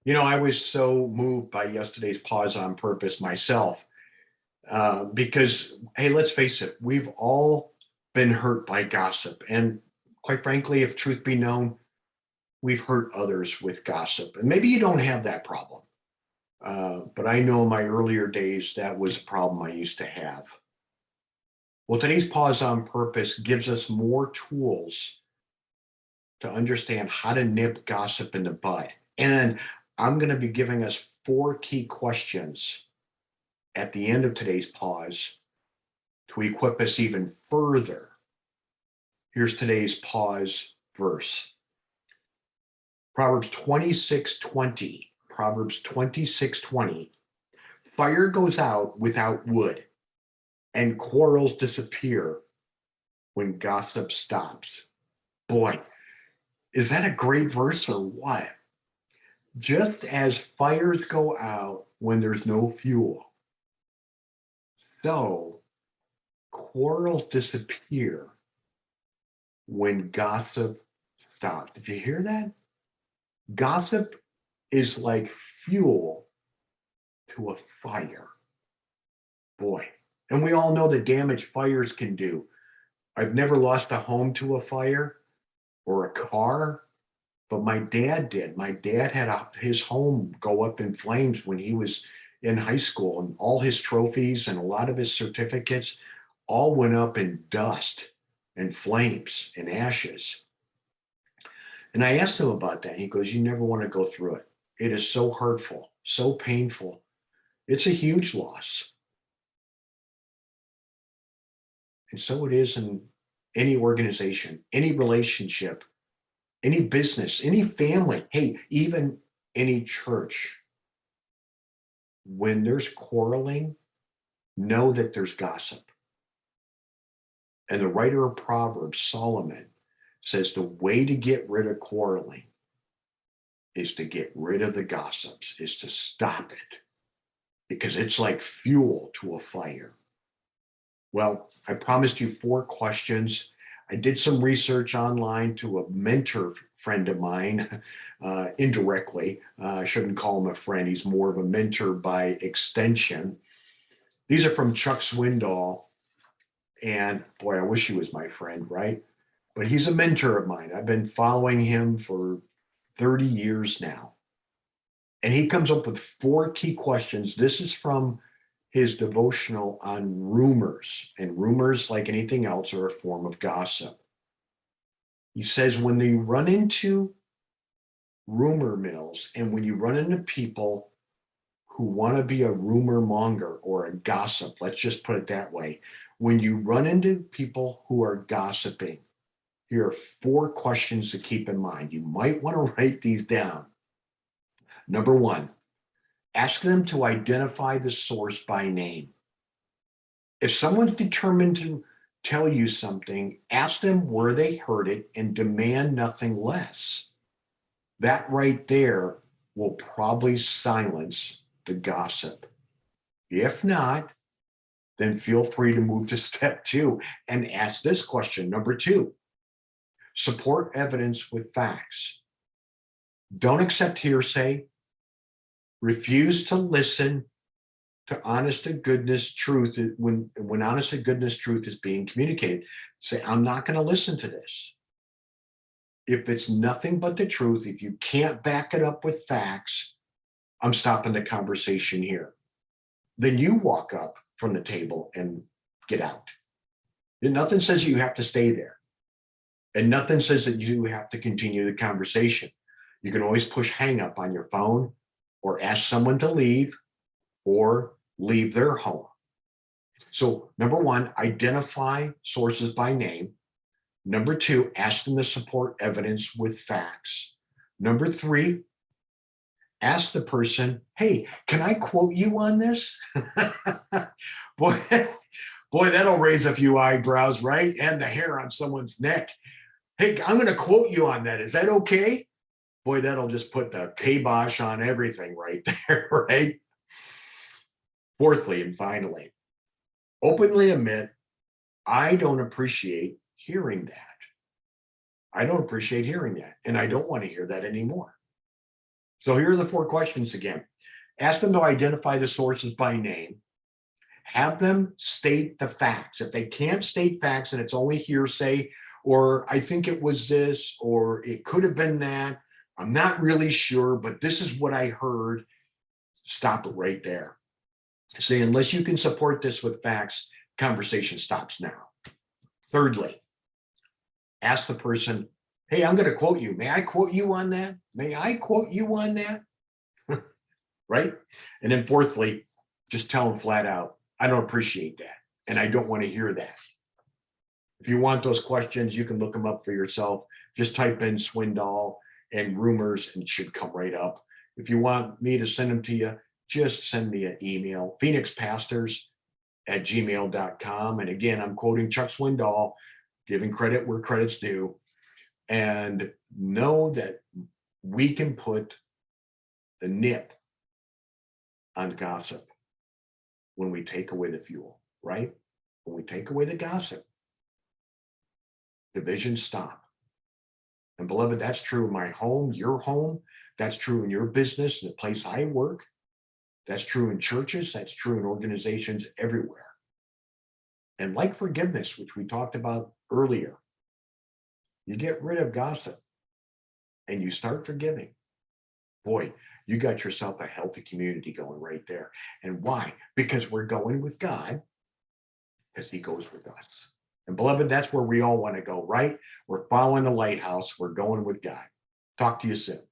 I was so moved by yesterday's pause on purpose myself because, hey, let's face it, we've all been hurt by gossip. And quite frankly, if truth be known, we've hurt others with gossip. And maybe you don't have that problem. But I know in my earlier days, that was a problem I used to have. Well, today's pause on purpose gives us more tools to understand how to nip gossip in the bud. And I'm going to be giving us four key questions at the end of today's pause to equip us even further. Here's today's pause verse. Proverbs 26:20. Proverbs 26:20. Fire goes out without wood, and quarrels disappear when gossip stops. Boy, is that a great verse or what? Just as fires go out when there's no fuel, so quarrels disappear when gossip stops. Did you hear that? Gossip is like fuel to a fire. Boy, and we all know the damage fires can do. I've never lost a home to a fire or a car, but my dad did. My dad had his home go up in flames when he was in high school, and all his trophies and a lot of his certificates all went up in dust and flames and ashes. And I asked him about that. He goes, "You never want to go through it. It is so hurtful, so painful. It's a huge loss." And so it is in any organization, any relationship, any business, any family, hey, even any church. When there's quarreling, know that there's gossip. And the writer of Proverbs, Solomon, says the way to get rid of quarreling is to get rid of the gossips, is to stop it, because it's like fuel to a fire. Well, I promised you four questions. I did some research online to a mentor friend of mine, indirectly. I shouldn't call him a friend. He's more of a mentor by extension. These are from Chuck Swindoll. And boy, I wish he was my friend, right? But he's a mentor of mine. I've been following him for 30 years now. And he comes up with four key questions. This is from his devotional on rumors. And rumors, like anything else, are a form of gossip. He says, when you run into rumor mills and when you run into people who want to be a rumor monger or a gossip, let's just put it that way. When you run into people who are gossiping, here are four questions to keep in mind. You might want to write these down. Number one, ask them to identify the source by name. If someone's determined to tell you something, ask them where they heard it and demand nothing less. That right there will probably silence the gossip. If not, then feel free to move to step two and ask this question. Number two, support evidence with facts. Don't accept hearsay. Refuse to listen to honest to goodness truth when honest to goodness truth is being communicated. Say, I'm not going to listen to this. If it's nothing but the truth, if you can't back it up with facts, I'm stopping the conversation here. Then you walk up from the table and get out. And nothing says you have to stay there. And nothing says that you have to continue the conversation. You can always push hang up on your phone or ask someone to leave or leave their home. So, number one, identify sources by name. Number two, ask them to support evidence with facts. Number three, ask the person, hey, can I quote you on this? boy, boy, that'll raise a few eyebrows, right? And the hair on someone's neck. Hey, I'm going to quote you on that. Is that okay? Boy, that'll just put the kibosh on everything right there, right? Fourthly, and finally, openly admit, I don't appreciate hearing that. I don't appreciate hearing that. And I don't want to hear that anymore. So here are the 4 questions again. Ask them to identify the sources by name. Have them state the facts. If they can't state facts and it's only hearsay, or I think it was this, or it could have been that, I'm not really sure, but this is what I heard, stop it right there. Say, unless you can support this with facts, conversation stops now. Thirdly, ask the person, hey, I'm going to quote you. May I quote you on that? May I quote you on that? Right? And then fourthly, just tell them flat out, I don't appreciate that. And I don't want to hear that. If you want those questions, you can look them up for yourself. Just type in Swindoll and rumors and it should come right up. If you want me to send them to you, just send me an email, phoenixpastors@gmail.com. And again, I'm quoting Chuck Swindoll, giving credit where credit's due. And know that we can put the nip on gossip when we take away the fuel, right? When we take away the gossip, divisions stop. And beloved, that's true in my home, your home. That's true in your business, the place I work. That's true in churches. That's true in organizations everywhere. And like forgiveness, which we talked about earlier, you get rid of gossip and you start forgiving. Boy, you got yourself a healthy community going right there. And why? Because we're going with God, because he goes with us. And beloved, that's where we all want to go, right? We're following the lighthouse. We're going with God. Talk to you soon.